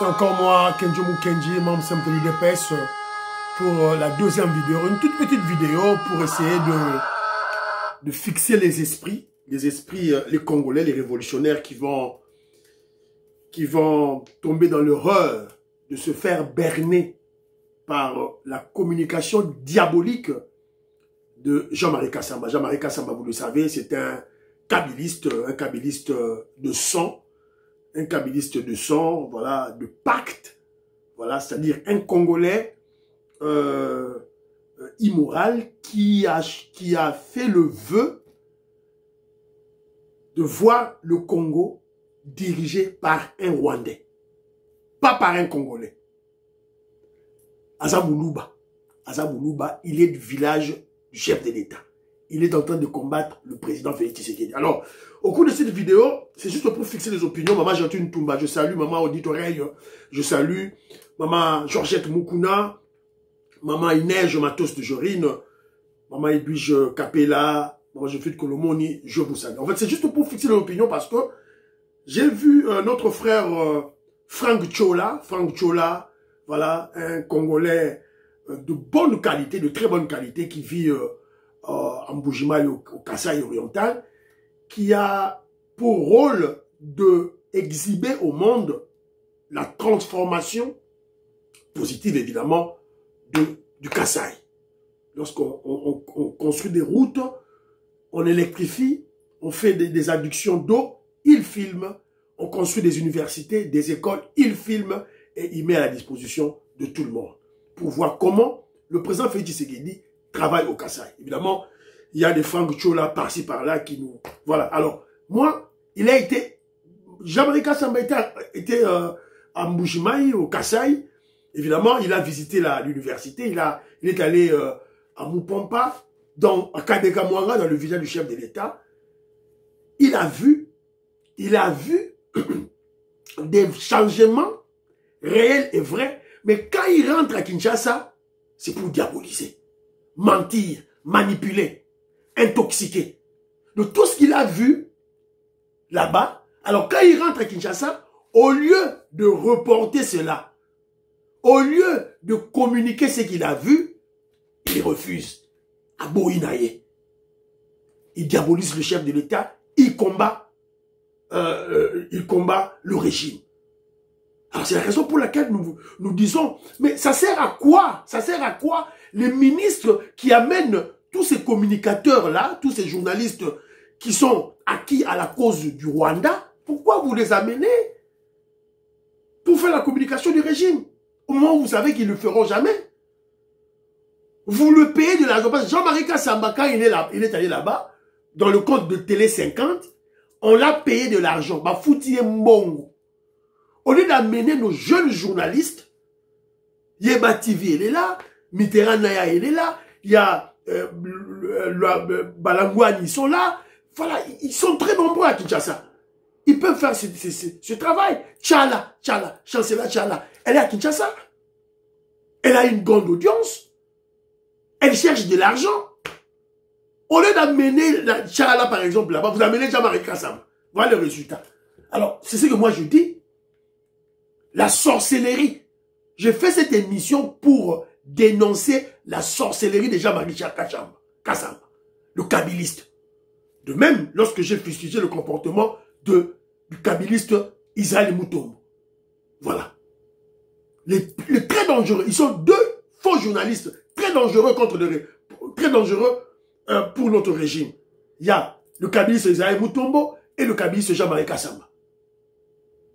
C'est encore moi, Kenjo Mukenji, membre simple de l'UDPS, pour la deuxième vidéo. Une toute petite vidéo pour essayer de fixer les esprits, les Congolais, les révolutionnaires qui vont tomber dans l'erreur de se faire berner par la communication diabolique de Jean-Marie Kassamba. Jean-Marie Kassamba, vous le savez, c'est un kabiliste de sang, voilà, de pacte, voilà, c'est-à-dire un Congolais immoral qui a fait le vœu de voir le Congo dirigé par un Rwandais, pas par un Congolais. Azamoulouba, il est du village du chef de l'État. Il est en train de combattre le président Félix Tshisekedi. Alors, au cours de cette vidéo, c'est juste pour fixer les opinions. Maman Gentine Toumba, je salue Maman Audit Oreille, je salue Maman Georgette Moukouna, Maman Inège Matos de Jorine, Maman Edwige Capella, Maman Jefit Kolomoni, je vous salue. En fait, c'est juste pour fixer les opinions parce que j'ai vu notre frère Franck Chola, voilà, un Congolais de bonne qualité, de très bonne qualité, qui vit en Mbuji-Mayi au Kasaï oriental, qui a pour rôle de exhiber au monde la transformation positive, évidemment, du Kasaï. Lorsqu'on construit des routes, on électrifie, on fait des adductions d'eau, il filme, on construit des universités, des écoles, il filme et il met à la disposition de tout le monde pour voir comment le président Félix Tshisekedi travaille au Kasaï. Évidemment, il y a des Franck Chola par-ci par-là qui nous... Voilà. Alors, moi, il a été... Jean-Marie Kassamba était à Mbuji-Mayi, au Kasaï. Évidemment, il a visité l'université. Il est allé à Mupompa, à Kadeka Mwanga, dans le village du chef de l'État. Il a vu des changements réels et vrais. Mais quand il rentre à Kinshasa, c'est pour diaboliser, mentir, manipuler, intoxiquer. De tout ce qu'il a vu là-bas, alors quand il rentre à Kinshasa, au lieu de reporter cela, au lieu de communiquer ce qu'il a vu, il refuse. À Boïnaye. Il diabolise le chef de l'État, il combat le régime. Alors c'est la raison pour laquelle nous disons, mais ça sert à quoi? Ça sert à quoi les ministres qui amènent tous ces communicateurs-là, tous ces journalistes qui sont acquis à la cause du Rwanda, pourquoi vous les amenez pour faire la communication du régime? Au moment où vous savez qu'ils ne le feront jamais. Vous le payez de l'argent. Parce que Jean-Marie Kassamba, quand il est allé là-bas, dans le compte de Télé 50, on l'a payé de l'argent. Bah, fouti mbongo. Au lieu d'amener nos jeunes journalistes, Yeba TV, elle est là, Mitterrand Naya, elle est là, il y a Balangouane, ils sont là. Voilà, ils sont très nombreux à Kinshasa. Ils peuvent faire ce travail. Tchala, chancelier Tchala, elle est à Kinshasa. Elle a une grande audience. Elle cherche de l'argent. Au lieu d'amener Tchala, par exemple, là-bas, vous amenez Jean-Marie Kassamba. Voilà le résultat. Alors, c'est ce que moi je dis. La sorcellerie. J'ai fait cette émission pour dénoncer la sorcellerie de Jean-Marie Kassamba, le kabiliste. De même, lorsque j'ai fustigé le comportement du kabiliste Israël Moutombo. Voilà. Les très dangereux. Ils sont deux faux journalistes très dangereux pour notre régime. Il y a le kabiliste Israël Moutombo et le kabiliste Jean-Marie Kassamba.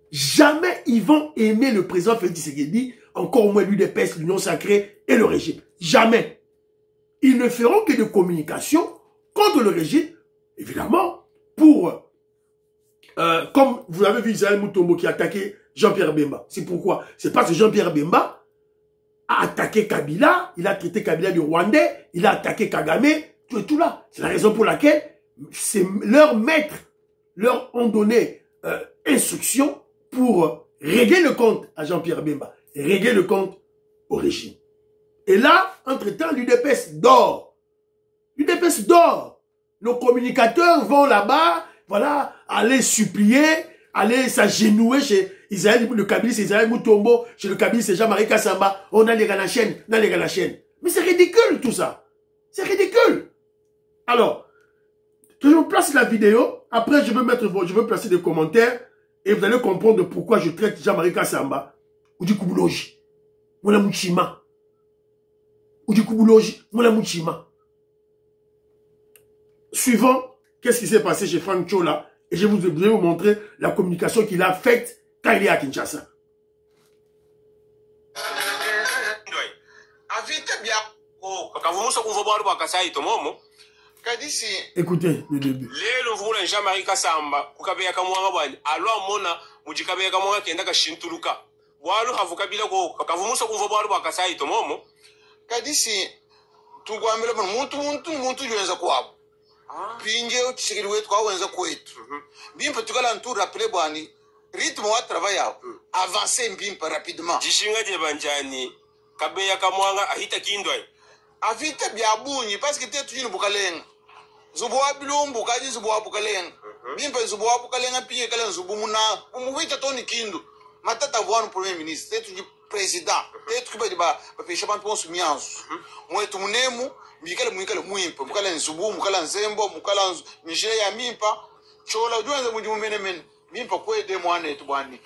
Jamais ils vont aimer le président Félix Tshisekedi, encore moins l'UDPS, l'Union Sacrée et le régime. Jamais. Ils ne feront que de communication contre le régime, évidemment, pour, comme vous avez vu Israël Moutombo qui a attaqué Jean-Pierre Bemba. C'est pourquoi? C'est parce que Jean-Pierre Bemba a attaqué Kabila, il a traité Kabila de Rwandais, il a attaqué Kagame, tout là. C'est la raison pour laquelle leurs maîtres leur ont donné instruction pour régler le compte à Jean-Pierre Bemba, régler le compte au régime. Et là, entre-temps, l'UDPS dort. L'UDPS dort. Nos communicateurs vont là-bas, voilà, aller supplier, aller s'agenouiller Israël, le Kabyle, c'est Israël Moutombo, chez le Kabyle, c'est Jean-Marie Kassamba, on a les gars la chaîne, Mais c'est ridicule tout ça. C'est ridicule. Alors, que je place la vidéo, après je veux placer des commentaires, et vous allez comprendre pourquoi je traite Jean-Marie Kassamba, ou du Kubuloji, Moula Mouchima. Ou du Kubuloji, Moula Mouchima. Suivant, qu'est-ce qui s'est passé chez Franck Chola, et je vais vous montrer la communication qu'il a faite quand il est à Kinshasa. Écoutez le début. Jean-Marie Kassamba, Kukabea Kamwanga Bwani, alors Mona, Mujikabea Kamwanga Kendaka Shintuluka. Walu Havukabila go, Kavumusa Kuvobaru Bakasai Tomomo. Kadisi, Tuguamela Muntu Yenza Kwab. Pinge, Chikiwet Kawenza Kuet. Bimpa Tugalantu rappelé Bwani, rythme wa travail, avancer Bimpa rapidement. Jishinga de Banjani, Kabea Kamwanga, Ahita Kindoy. Avita Biabuni, parce que t'es une boucalène. Zuboa bilombo kaji zuboa bukaleng. Bimpa zuboa bukaleng pinye kalen zubumuna. Umuwita Tony Kindu. Matata voanu premier ministre. Tetu di président. Tetu kiba di ba peshaban ponsu miansu. Mwetu munemu. Mwikale mwimpa. Mukalen zubu, mukalan zembo, mukalan mijele ya mimpa. Chola ujuenza mujumene men. Mimpa kwe de mwane etu bwani.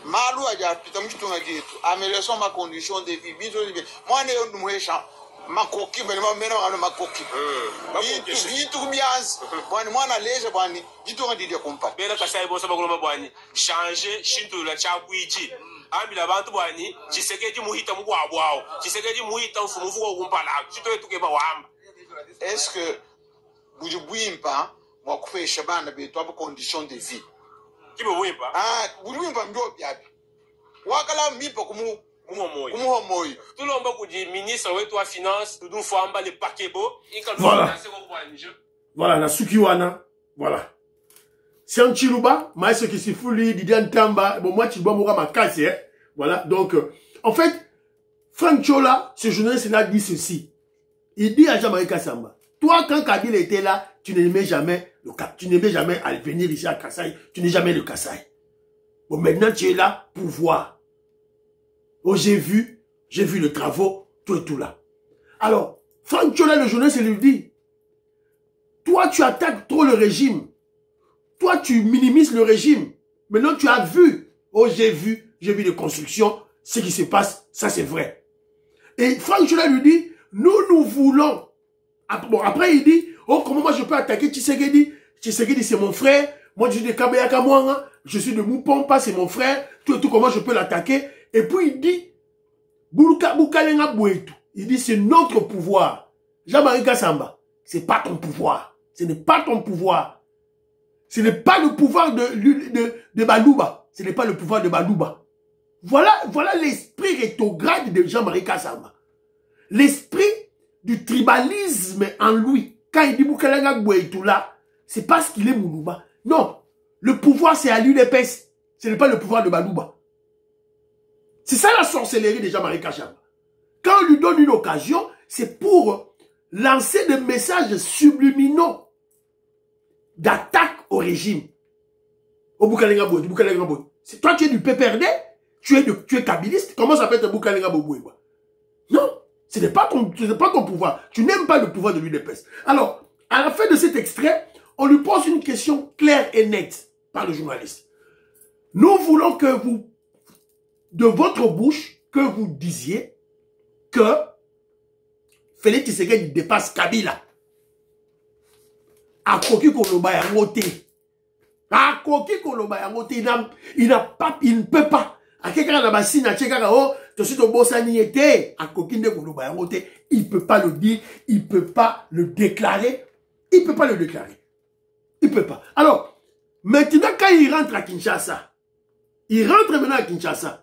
Malu aja pita mchitunga gitu. Amélioration ma condition de vie. Bintu de vie. Mwane yondu mwesha. Makoki bali mamena ngano makoki bitu kubianzi bwani mwana leje bwani jitu ngadidia kompa bela kasai bosa bagolo bwani changer shintu la chakwiji ambila abantu bwani chisekeji muhita mugwabwao chisekeji muhita mfumufu ko kumpala jitu etuke ba wamba est-ce que bujubwimpa mwakufesha bana betu abo condition de vie kibo bwimpa bujubwimpa ndo byabi wakala mipa kumu Kumuhomoyi. Tout le monde dit ministre ouais toi finance tout famba le pakebo voilà. Voilà la sukiwana voilà. C'est un chiluba maïs qui s'y fouli Didian Tamba bon moi Chiluba moura ma casse hein. Voilà donc en fait Franck Chola ce journaliste là dit ceci. Il dit à Jean-Marie Kassamba toi quand Kabila était là tu n'aimais jamais le Cap tu n'aimais jamais à venir ici à Kassai tu n'es jamais le Kassai. Bon maintenant tu es là pour voir. Oh, j'ai vu le travaux, tout et tout là. Alors, Franck Chola, le journaliste, lui dit, toi, tu attaques trop le régime. Toi, tu minimises le régime. Maintenant, tu as vu. Oh, j'ai vu les constructions. Ce qui se passe, ça, c'est vrai. Et Franck Chola lui dit, nous voulons. Bon, après, il dit, oh, comment moi je peux attaquer Tshisekedi? Tshisekedi, c'est mon frère. Moi, je suis de Kabea Kamwanga. Je suis de Moupompa, c'est mon frère. Tout et tout, comment je peux l'attaquer? Et puis il dit, il dit, c'est notre pouvoir. Jean-Marie Kassamba, c'est pas ton pouvoir. Ce n'est pas ton pouvoir. Ce n'est pas le pouvoir de Balouba. Ce n'est pas le pouvoir de Balouba. Voilà l'esprit rétrograde de Jean-Marie Kassamba. L'esprit du tribalisme en lui. Quand il dit Boukalenga Bouetoula, c'est parce qu'il est Moulouba. Non. Le pouvoir, c'est à l'UDPS. Ce n'est pas le pouvoir de Balouba. C'est ça la sorcellerie de Jean-Marie Kassamba. Quand on lui donne une occasion, c'est pour lancer des messages subliminaux d'attaque au régime. Au Boukalenga Boy. Toi, tu es du PPRD, tu es kabiliste, comment ça peut être Boukalenga Boy? Non, ce n'est pas ton pouvoir. Tu n'aimes pas le pouvoir de l'UDPS. Alors, à la fin de cet extrait, on lui pose une question claire et nette par le journaliste. Nous voulons que vous, de votre bouche, que vous disiez que Félix Tshisekedi dépasse Kabila. A Koki Koloba Yangote. A Koki Koloba Yangote. Il ne peut pas. A quelqu'un dans la bassine, a quelqu'un oh, je suis au Bossani était. A Koki Koloba Yangote. Il ne peut pas le dire. Il ne peut pas le déclarer. Il ne peut pas le déclarer. Il ne peut pas. Alors, maintenant, quand il rentre à Kinshasa, il rentre maintenant à Kinshasa.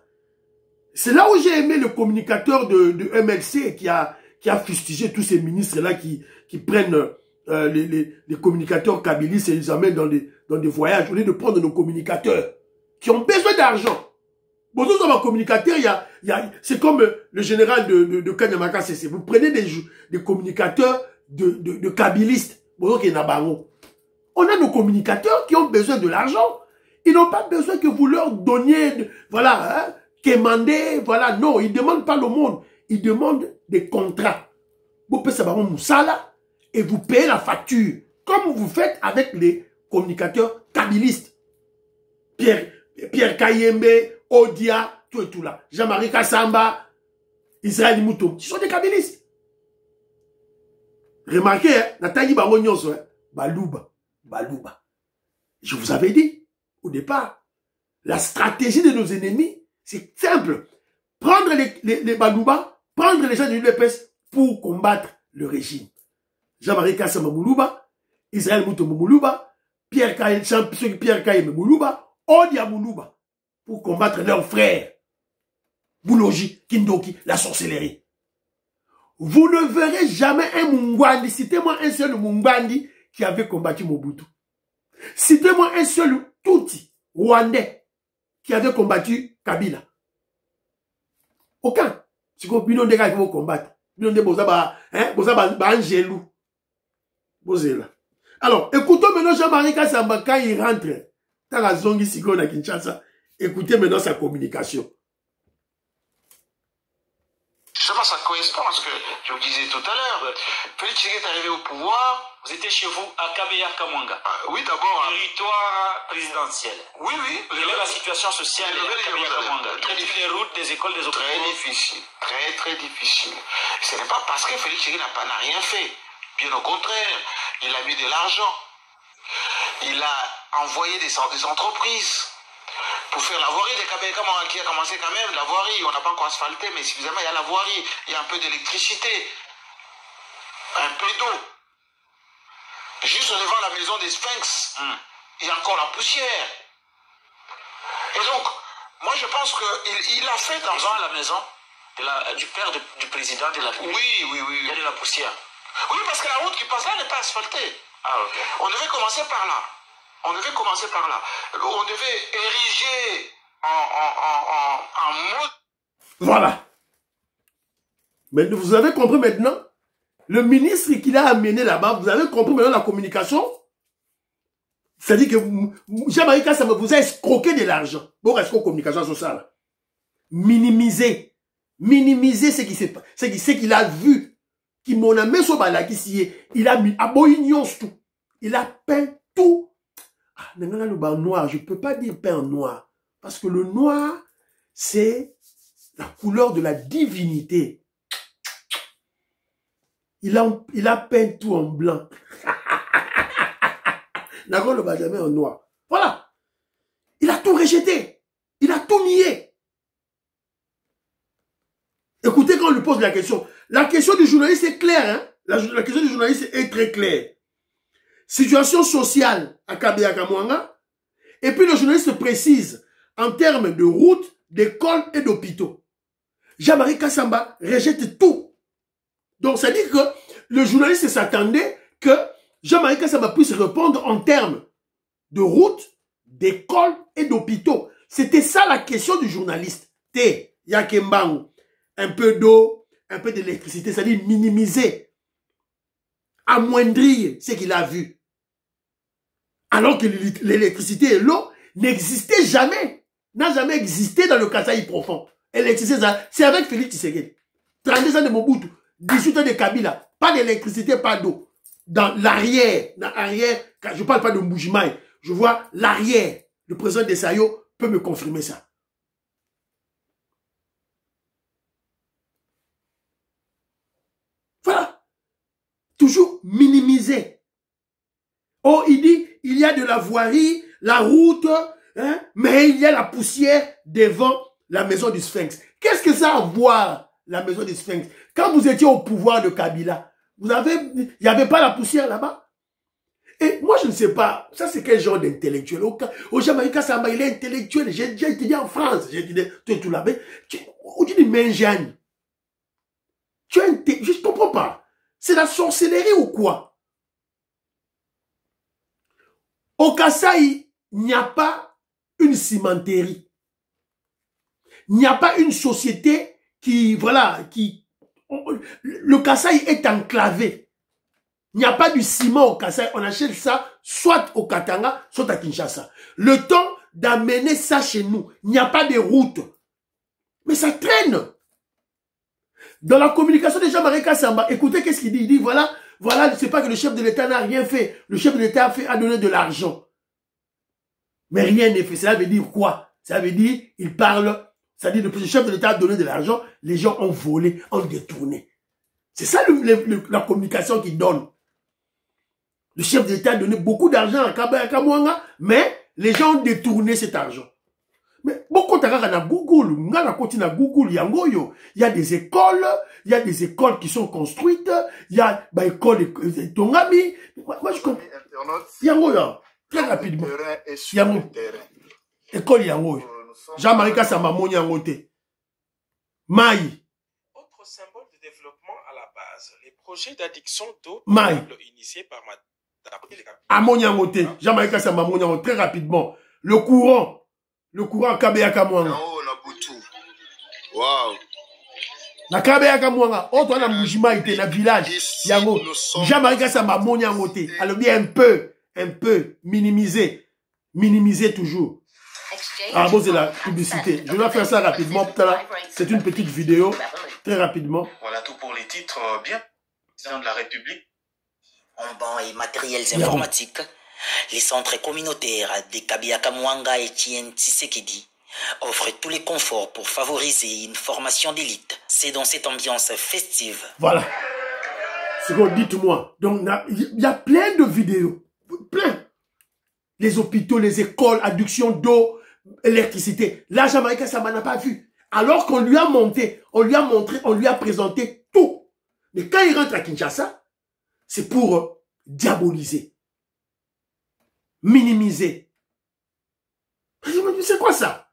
C'est là où j'ai aimé le communicateur de MLC qui a fustigé tous ces ministres-là qui prennent les communicateurs kabylistes et les amènent dans des voyages au lieu de prendre nos communicateurs qui ont besoin d'argent. Bon, dans un communicateur, c'est comme le général de Kanyamaka CC. Vous prenez des communicateurs de kabylistes. Bon, donc, il y en a bango. On a nos communicateurs qui ont besoin de l'argent. Ils n'ont pas besoin que vous leur donniez, voilà, hein, quémander, voilà. Non, ils ne demandent pas le monde. Ils demandent des contrats. Vous payez ça Moussala et vous payez la facture. Comme vous faites avec les communicateurs kabylistes. Pierre Kayembe, Odia, tout et tout là. Jean-Marie Kassamba, Israël Moutou. Ce sont des kabylistes. Remarquez, hein, Nathalie Barognos, hein, Balouba. Je vous avais dit, au départ, la stratégie de nos ennemis, c'est simple. Prendre les Balouba, prendre les gens de l'UDPS pour combattre le régime. Jean-Marie Kassamba Moulouba, Israël Moutou Moulouba, Pierre Kaye Moulouba, Odia Moulouba, pour combattre leurs frères. Boulogi, Kindoki, la sorcellerie. Vous ne verrez jamais un Mungwandi, citez-moi un seul Mungwandi qui avait combattu Mobutu. Citez-moi un seul Tutsi, Rwandais, qui avait combattu Kabila. Aucun. C'est comme Binon des gars qui vont combattre. Binon des Bozaba, hein, Bozaba, Angelou. Bozela. Alors, écoutons maintenant Jean-Marie Kassamba quand il rentre. Dans la zone ici, à Kinshasa. Écoutez maintenant sa communication. Justement, ça correspond à ce que je vous disais tout à l'heure. Félix Tshisekedi est arrivé au pouvoir. Vous étiez chez vous à Kabeya-Kamwanga. Oui, d'abord. Territoire présidentiel. Oui. Quelle est la situation sociale à Kabeya-Kamwanga? Les routes, des écoles, des hôpitaux? Très difficile. Très difficile. Ce n'est pas parce que Félix Tshisekedi n'a rien fait. Bien au contraire, il a mis de l'argent. Il a envoyé des entreprises pour faire la voirie de Kabeya-Kamwanga qui a commencé quand même. La voirie, on n'a pas encore asphalté, mais suffisamment, il y a la voirie, il y a un peu d'électricité, un peu d'eau. Juste devant la maison des Sphinx, il y a encore la poussière. Et donc, moi je pense qu'il a fait dans devant la maison du père du président de la République. Oui. Il y a de la poussière. Oui, parce que la route qui passe là n'est pas asphaltée. Ah, ok. On devait commencer par là. On devait ériger en mode. Voilà. Mais vous avez compris maintenant? Le ministre qui l'a amené là-bas, vous avez compris maintenant la communication? C'est-à-dire que Jean-Marie Kassamba vous a escroqué de l'argent. Bon, est-ce qu'on communication sur ça là? Minimiser ce qu'il a vu. Qui m'en a mis sur il a mis à Boignon tout. Il a peint tout. Ah, maintenant le bas noir, je ne peux pas dire peint noir. Parce que le noir, c'est la couleur de la divinité. Il a peint tout en blanc. D'accord, le Benjamin en noir. Voilà. Il a tout rejeté. Il a tout nié. Écoutez quand on lui pose la question. La question du journaliste est claire. Hein? La question du journaliste est très claire. Situation sociale à Kabeya-Kamwanga. Et puis le journaliste précise en termes de routes, d'écoles et d'hôpitaux. Jean-Marie Kassamba rejette tout. Donc ça dit que le journaliste s'attendait que Jean-Marie Kassamba puisse répondre en termes de routes, d'écoles et d'hôpitaux. C'était ça la question du journaliste. Yakembangu. Un peu d'eau, un peu d'électricité, c'est-à-dire minimiser, amoindrir ce qu'il a vu. Alors que l'électricité et l'eau n'existaient jamais, n'a jamais existé dans le Kasaï profond. L'électricité, c'est avec Félix Tshisekedi. 32 ans de Mobutu, 18 ans de Kabila, pas d'électricité, pas d'eau. Dans l'arrière, je ne parle pas de Mbujimaï, je vois l'arrière. Le président Desailly peut me confirmer ça. Voilà. Toujours minimiser. Oh, il dit, il y a de la voirie, la route, hein, mais il y a la poussière devant la maison du Sphinx. Qu'est-ce que ça a à voir, la maison du Sphinx? Quand vous étiez au pouvoir de Kabila, il n'y avait pas la poussière là-bas? Et moi, je ne sais pas, ça c'est quel genre d'intellectuel? Au Jean-Marie Kassamba, il est intellectuel. J'ai étudié en France, j'ai étudié tout là-bas. On dit, mais Jeanne, je ne comprends pas. C'est la sorcellerie ou quoi? Au Kasaï, il n'y a pas une cimenterie. Il n'y a pas une société qui, voilà, le Kasaï est enclavé. Il n'y a pas du ciment au Kasaï. On achète ça soit au Katanga, soit à Kinshasa. Le temps d'amener ça chez nous. Il n'y a pas de route. Mais ça traîne. Dans la communication de Jean-Marie Kassamba, écoutez qu'est-ce qu'il dit. Il dit, voilà, c'est pas que le chef de l'État n'a rien fait. Le chef de l'État a donné de l'argent. Mais rien n'est fait. Cela veut dire quoi? Ça veut dire, il parle, c'est-à-dire le chef de l'État a donné de l'argent, les gens ont volé, ont détourné. C'est ça la communication qu'il donne. Le chef de l'État a donné beaucoup d'argent à Kamwanga, mais les gens ont détourné cet argent. Mais beaucoup de Google, il y a des écoles qui sont construites, il y a des écoles Tongami. Moi je comprends. Très rapidement. École Yango. Jean-Marie Kassamba Moni Yangote. Maï. Autre symbole de développement à la base, les projets d'addiction d'eau initiés par Madame. À Moni Yangote. Jean-Marie Kassamba Moni Yangote. Très rapidement. Le courant Kabea Kamwanga. Wow. Na Kabea Kamwanga. Autre na Mujima était na village. Yango. Jean-Marie Kassamba Moni Yangote. Alors bien un peu minimiser toujours. Ah bon, c'est la publicité. Je vais faire ça rapidement. C'est une petite vidéo. Très rapidement. Voilà tout pour les titres bien. Président de la République. En bancs et matériels informatiques, les centres communautaires de Kabea Kamwanga et Tien Tshisekedi offrent tous les conforts pour favoriser une formation d'élite. C'est dans cette ambiance festive. Voilà. C'est qu'on dit, dites-moi. Donc, il y a plein de vidéos. Plein. Les hôpitaux, les écoles, adduction d'eau, électricité. Là, Jean-Marie Kassamba n'a pas vu. Alors qu'on lui a monté, on lui a montré, on lui a présenté tout. Mais quand il rentre à Kinshasa, c'est pour diaboliser, minimiser. C'est quoi ça?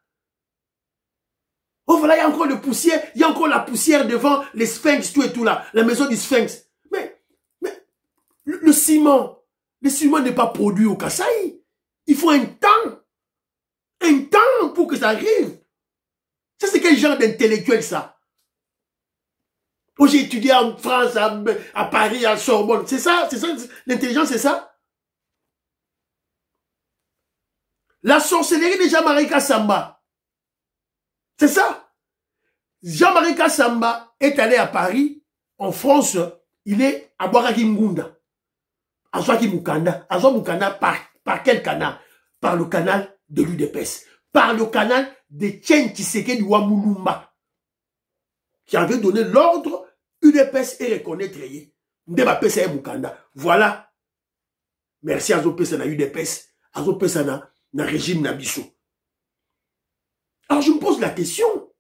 Oh voilà, il y a encore le poussière, il y a encore la poussière devant les sphinx, tout et tout là, la maison du sphinx. Mais le ciment n'est pas produit au Kasaï. Il faut un temps pour que ça arrive. Ça, c'est quel genre d'intellectuel, ça? Oh, j'ai étudié en France, à Paris, à Sorbonne. C'est ça, l'intelligence, c'est ça? La sorcellerie de Jean-Marie Kassamba. C'est ça? Jean-Marie Kassamba est allé à Paris, en France, il est à Boaraki Ngunda. À Zwaki Mukanda. À Zwaki Mukanda, par quel canal? Par le canal de l'UDPS. Par le canal de Tien Tshisekedi Wamulumba, qui avait donné l'ordre UDPS et reconnaître Ndeba Pesa Mukanda. Voilà. Merci à Zopesa na UDPS, à Zopesa na régime Nabiso. Alors je me pose la question.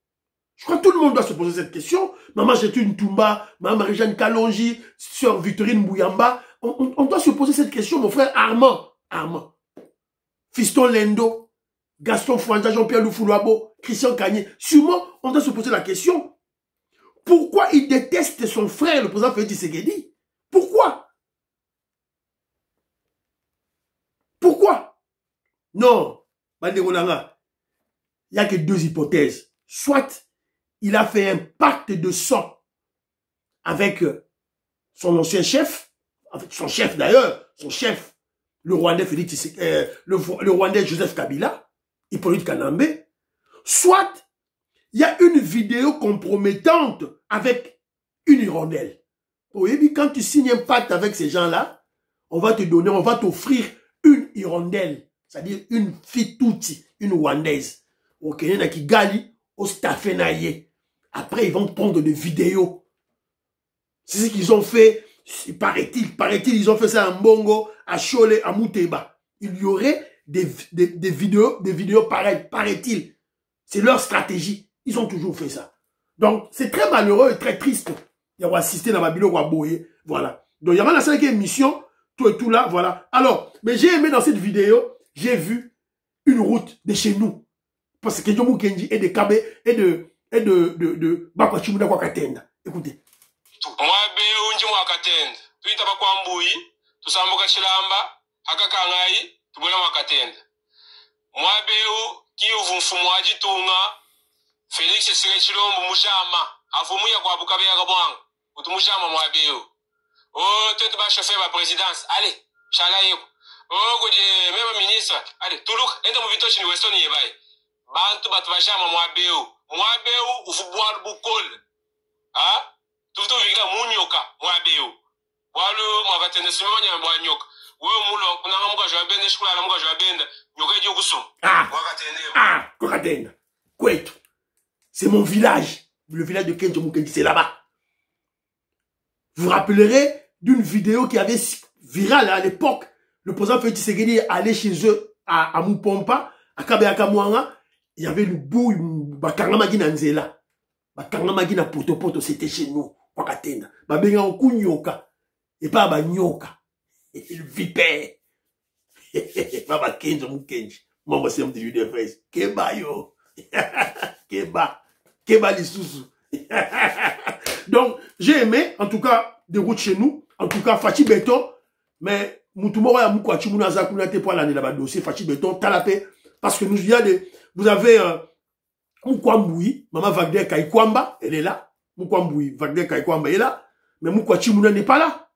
Je crois que tout le monde doit se poser cette question. Maman Jetune Toumba, Maman Marie-Jeanne Kalonji, Sœur Victorine Bouyamba. On doit se poser cette question, mon frère Armand. Fiston Lendo, Gaston Fouanda, Jean-Pierre Loufoulouabo, Christian Kanye. Sûrement, on doit se poser la question. Pourquoi il déteste son frère, le président Félix Tshisekedi? Pourquoi? Non, il n'y a que deux hypothèses. Soit il a fait un pacte de sang avec son ancien chef, son chef d'ailleurs, le Rwandais Félix Tshisekedi, le Rwandais Joseph Kabila, Hippolyte Kanambe. Soit il y a une vidéo compromettante avec une hirondelle. Oui, quand tu signes un pacte avec ces gens-là, on va t'offrir une hirondelle. C'est-à-dire une fitouti, une rwandaise. Au Kenya, qui Kigali, au Stafenaye. Après, ils vont prendre des vidéos. C'est ce qu'ils ont fait. Paraît-il, ils ont fait ça à Mbongo, à Chole, à Mouteba. Il y aurait des vidéos pareilles, paraît-il. C'est leur stratégie. Ils ont toujours fait ça. Donc, c'est très malheureux et très triste. Il y a assisté dans ma vidéo, voilà. Donc, il y a la 5e émission, tout et tout là, voilà. Alors, mais j'ai aimé dans cette vidéo, j'ai vu une route de chez nous. Parce que Jomo Kenji et de Kabe et de Bakwachimuna Kwakatenda. Écoutez. Mwabe unji mwakatenda. Tuita bakwambuyi, tusambuka chilamba, hakakangai, tubona mwakatenda. Mwabe kiuvu mfumwaji tunga, Félix Tshisekedi mushama, afumuya kwa bukabe ya kabwanga. Utumushama mwabe. Oh, tu ba chauffeur ba présidence. Allez, chala yeko. Oh, goje, même ministre. Allez, Toulouk, enda muvito chini Weston yebai. Bantu batu bashama mwabeu. Mwabeu ufubuar bukol. Ah? Tufutu vinga munyoka mwabeu. Walu mwavatende simanya mwanyoka. Wewe mulo kuna ngamuka jwabende shikula na muka jwabende. Nyoka ejo kusum. Wakatende. Kwetu. C'est mon village. Le village de Kenjo Mukendi, c'est là-bas. Vous vous rappellerez d'une vidéo qui avait virale à l'époque. Le président Félix Tshisekedi allait chez eux à Mupompa, à Kabeaka Mwanga. Il y avait une boue, Bakangamagi na Nzela. Bakangamagi na Poto, c'était chez nous. Wakatenda. Babenga okunyoka. Et pas banyoka. Le vipère. Baba Kenjo Mukendi. Moi, c'est un petit UDFS. Keba yo. Keba lisusu. Donc, j'ai aimé, en tout cas, des routes chez nous. En tout cas, Fachi Béton. Mais, Moutoumoro ya Moukouachi Mounaza Kounate pour l'année là-bas dossier, Fachi Béton, Talapé. Parce que nous, il y a des, vous avez, Moukwamboui, Maman Wagner Kaikwamba, elle est là. Moukwamboui, Wagner Kaikwamba est là. Mais Moukouachi Mouna n'est pas là.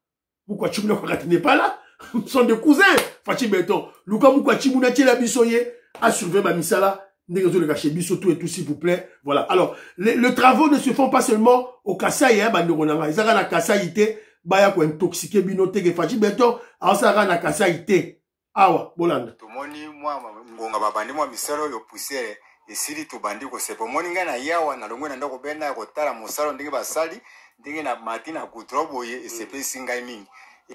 Moukouachi Mouna n'est pas là. Ce sont des cousins, Fachi Béton. Luka Moukouachi Mouna Tchela Bissoye a surveillé ma misala. Tout et tout, s'il vous plaît. Voilà. Alors, les travaux ne se font pas seulement au Kasaï, hein, Banderonanga. Ils ont la Kasaïté, Baya ko intoxiqué, binoté, que Fachi Béton, alors ça a la Kasaïté. Awa, Bolanda. Tout le monde, moi, Ngonga Babandi, moi, Misalo, yo poussé, et si tu bandis, ko c'est pour moi, na yawa, na longo, na ndoko bena, ko tala, musalo, ndenge basali, ndenge na matina, kutrobo, et c'est pas singai mingi.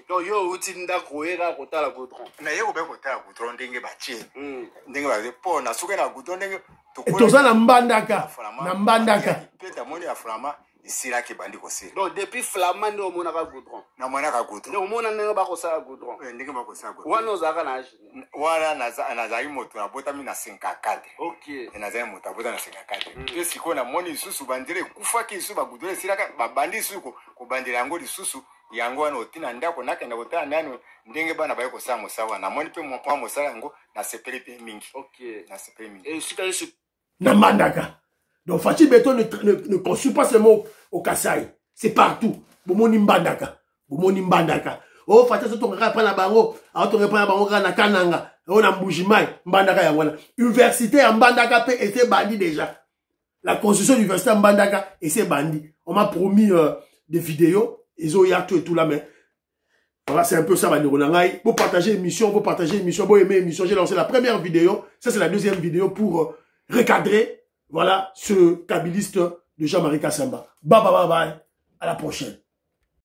Donc yo uti ndako eka kotala goudron. Na yeko be kotala goudron ndenge batie. Ndenge ba po na suka na goudron ndenge to toza na mbandaka. Na mbandaka. Peta moni ya flama isira ke bandi ko sira. Donc depuis flama ndo mona ka goudron. Na mona ka goudron. Donc mona ndenge ba ko sala goudron. Ndenge ba ko sala goudron. Wana ozaka na âge. Wana na zai moto na bota mi na 54. OK. Na zai moto bota na 54. Pe siko na moni susu bandire kufa ki su ba goudron sira ka ba bandi su ko bandira ngo susu. Yango wana otina ndako nakenda kotala nani ndenge bana baye ko samu sawa na moni pe mwa mosala ngo na sepeli pe mingi. OK. Na sepeli mingi. Et sika yesu na Mandaka. Donc Fachi Béton ne consulte pas seulement au Kasaï, c'est partout. Bomoni Mbandaka. Bomoni Mbandaka. Oh Fachi Béton reprend la bango, auto reprend la bango na Kananga, on a Mbujimai, Mbandaka ya wana. Université à Mbandaka pe était bandit déjà. La constitution de l'université à Mbandaka et c'est bandit. On m'a promis des vidéos. Ils ont tout et tout là, mais voilà, c'est un peu ça, vous partagez l'émission, vous aimez l'émission. J'ai lancé la première vidéo, ça c'est la deuxième vidéo pour recadrer, voilà, ce kabiliste de Jean-Marie Kassamba. Bye bye bye bye, à la prochaine.